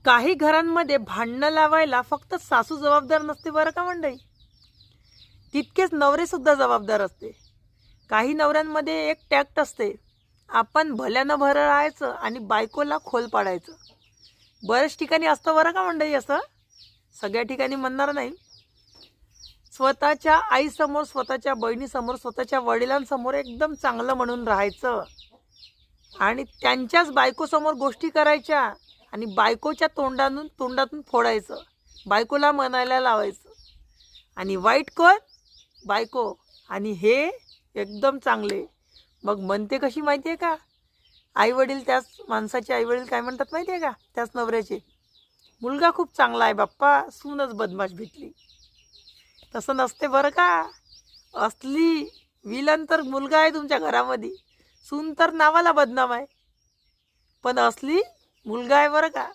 काही घरांमध्ये भांडणं लावायला फक्त सासू जबाबदार नसते बरं का मंडळी, तितकेच नवरे सुद्धा जबाबदार असते. काही नवऱ्यांमध्ये एक टॅक्ट असते, आपण भल्यानं भरं राहायचं आणि बायकोला खोल पाडायचं. बऱ्याच ठिकाणी असतं बरं का मंडळी, असं सगळ्या ठिकाणी म्हणणार नाही. स्वतःच्या आईसमोर, स्वतःच्या बहिणीसमोर, स्वतःच्या वडिलांसमोर एकदम चांगलं म्हणून राहायचं आणि त्यांच्याच बायकोसमोर गोष्टी करायच्या आणि बायकोच्या तोंडातून फोडायचं, बायकोला म्हणायला लावायचं. आणि वाईट कोण? बायको. आणि हे एकदम चांगले. मग म्हणते कशी माहिती आहे का? आईवडील, त्याच माणसाचे आईवडील काय म्हणतात माहिती आहे का? त्याच नवऱ्याचे, मुलगा खूप चांगला आहे बाप्पा, सूनच बदमाश भेटली. तसं नसते बरं का. असली विलन तर मुलगा आहे तुमच्या घरामध्ये, सून तर नावाला बदनाम आहे, पण असली मुलगा आहे बरं का.